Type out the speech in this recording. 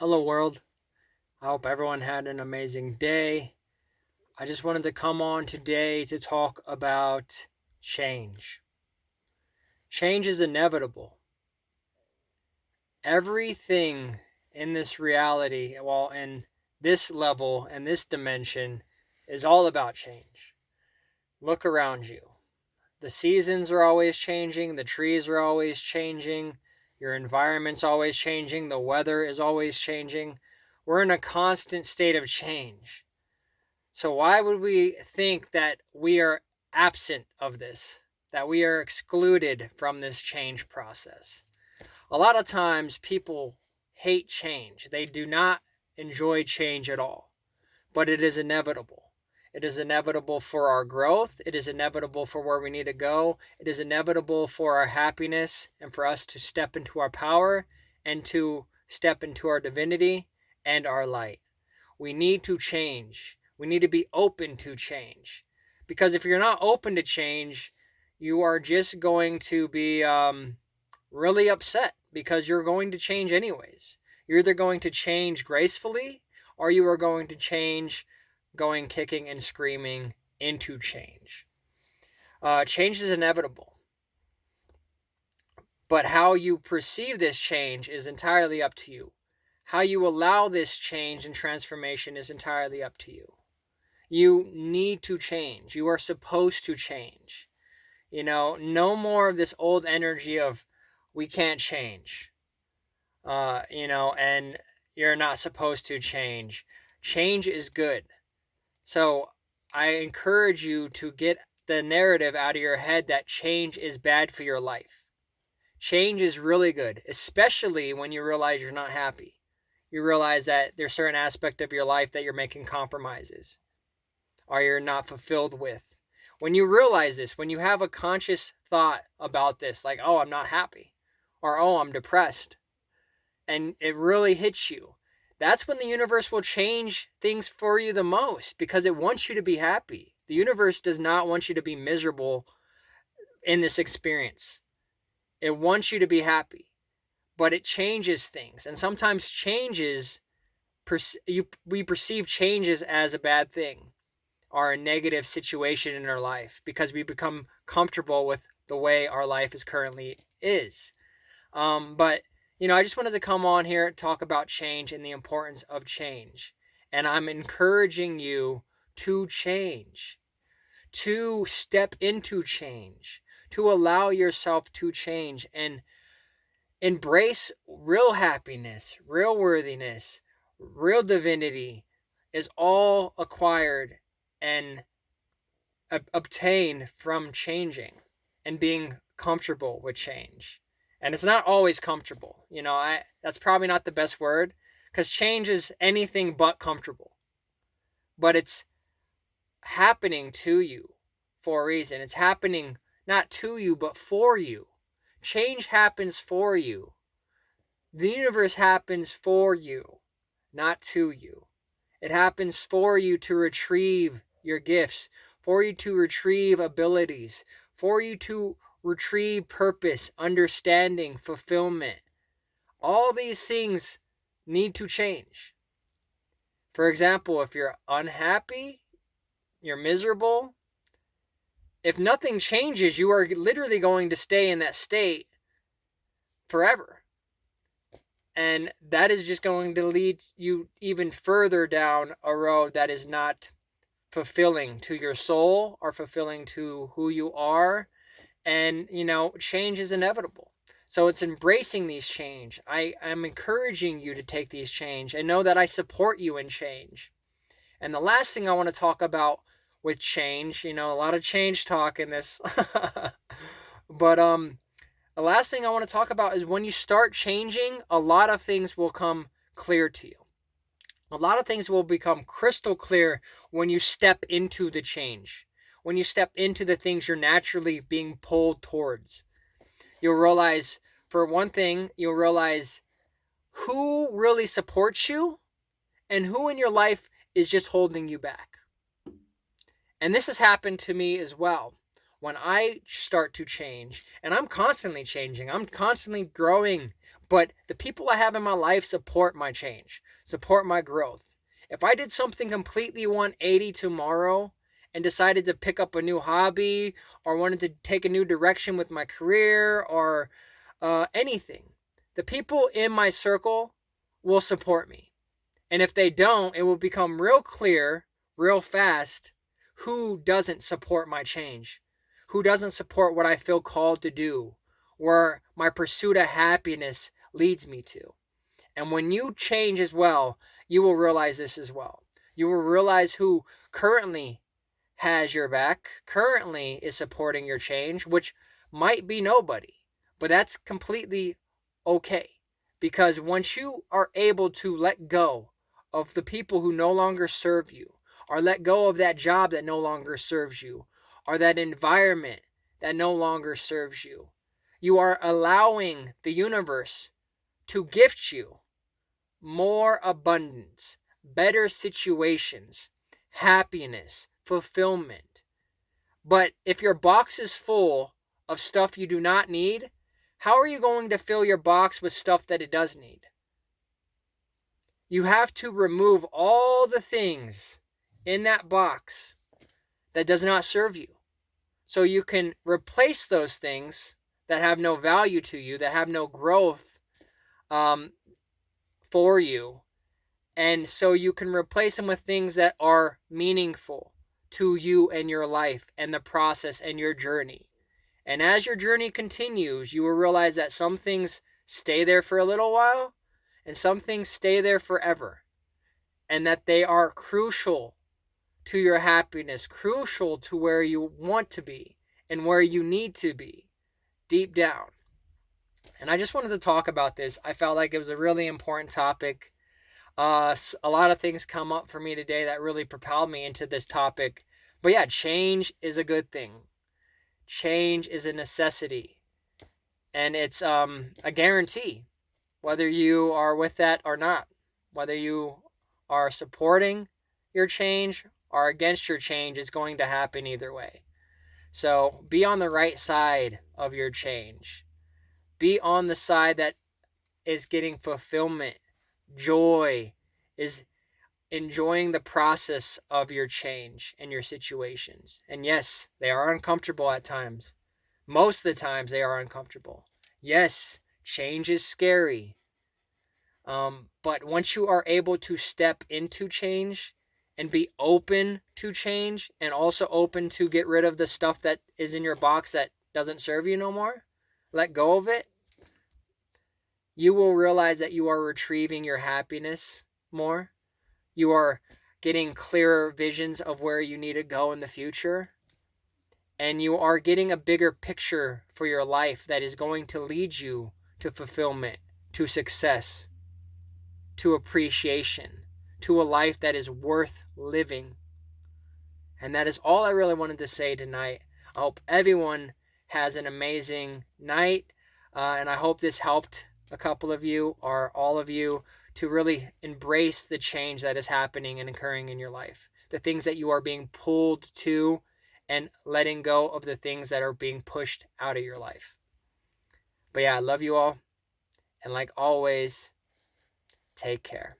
Hello, world. I hope everyone had an amazing day. I just wanted to come on today to talk about change. Change is inevitable. Everything in this reality, well, in this level and this dimension, is all about change. Look around you. The seasons are always changing, the trees are always changing, your environment's always changing, the weather is always changing. We're in a constant state of change. So, why would we think that we are absent of this, that we are excluded from this change process? A lot of times people hate change, they do not enjoy change at all, but it is inevitable. It is inevitable for our growth. It is inevitable for where we need to go. It is inevitable for our happiness and for us to step into our power and to step into our divinity and our light. We need to change. We need to be open to change. Because if you're not open to change, you are just going to be really upset because you're going to change anyways. You're either going to change gracefully or you are going to change going kicking and screaming into change. Change is inevitable. But how you perceive this change is entirely up to you. How you allow this change and transformation is entirely up to you. You need to change. You are supposed to change. No more of this old energy of we can't change. And you're not supposed to change. Change is good. So I encourage you to get the narrative out of your head that change is bad for your life. Change is really good, especially when you realize you're not happy. You realize that there's a certain aspect of your life that you're making compromises or you're not fulfilled with. When you realize this, when you have a conscious thought about this, like, oh, I'm not happy, or oh, I'm depressed, and it really hits you, that's when the universe will change things for you the most because it wants you to be happy. The universe does not want you to be miserable in this experience. It wants you to be happy, but it changes things. And sometimes we perceive changes as a bad thing or a negative situation in our life because we become comfortable with the way our life is currently is. But I just wanted to come on here and talk about change and the importance of change. And I'm encouraging you to change, to step into change, to allow yourself to change and embrace real happiness, real worthiness, real divinity is all acquired and obtained from changing and being comfortable with change. And it's not always comfortable. That's probably not the best word because change is anything but comfortable. But it's happening to you for a reason. It's happening not to you, but for you. Change happens for you. The universe happens for you, not to you. It happens for you to retrieve your gifts, for you to retrieve abilities, for you to retrieve purpose, understanding, fulfillment. All these things need to change. For example, if you're unhappy, you're miserable, if nothing changes, you are literally going to stay in that state forever. And that is just going to lead you even further down a road that is not fulfilling to your soul or fulfilling to who you are. And, change is inevitable. So it's embracing these change. I'm encouraging you to take these change and know that I support you in change. And the last thing I want to talk about with change, a lot of change talk in this. But the last thing I want to talk about is when you start changing, a lot of things will come clear to you. A lot of things will become crystal clear when you step into the change. When you step into the things you're naturally being pulled towards. You'll realize, for one thing, who really supports you and who in your life is just holding you back. And this has happened to me as well. When I start to change, and I'm constantly changing, I'm constantly growing, But the people I have in my life support my change, support my growth. If I did something completely 180 tomorrow and decided to pick up a new hobby or wanted to take a new direction with my career or anything, the people in my circle will support me. And if they don't, it will become real clear, real fast, who doesn't support my change, who doesn't support what I feel called to do, where my pursuit of happiness leads me to. And when you change as well, you will realize this as well. You will realize who currently has your back, currently is supporting your change, which might be nobody, but that's completely okay. Because once you are able to let go of the people who no longer serve you, or let go of that job that no longer serves you, or that environment that no longer serves you, you are allowing the universe to gift you more abundance, better situations, happiness, fulfillment. But if your box is full of stuff you do not need, how are you going to fill your box with stuff that it does need? You have to remove all the things in that box that does not serve you, so you can replace those things that have no value to you, that have no growth for you. And so you can replace them with things that are meaningful to you and your life and the process and your journey. And as your journey continues, you will realize that some things stay there for a little while and some things stay there forever. And that they are crucial to your happiness, crucial to where you want to be and where you need to be deep down. And I just wanted to talk about this. I felt like it was a really important topic. A lot of things come up for me today that really propelled me into this topic. But yeah, change is a good thing. Change is a necessity. And it's a guarantee, whether you are with that or not. Whether you are supporting your change or against your change, is going to happen either way. So be on the right side of your change. Be on the side that is getting fulfillment, joy, is enjoying the process of your change and your situations. And yes, they are uncomfortable at times. Most of the times they are uncomfortable. Yes, change is scary. But once you are able to step into change and be open to change and also open to get rid of the stuff that is in your box that doesn't serve you no more, let go of it, you will realize that you are retrieving your happiness more. You are getting clearer visions of where you need to go in the future. And you are getting a bigger picture for your life that is going to lead you to fulfillment, to success, to appreciation, to a life that is worth living. And that is all I really wanted to say tonight. I hope everyone has an amazing night. And I hope this helped a couple of you or all of you to really embrace the change that is happening and occurring in your life. The things that you are being pulled to, and letting go of the things that are being pushed out of your life. But yeah, I love you all. And like always, take care.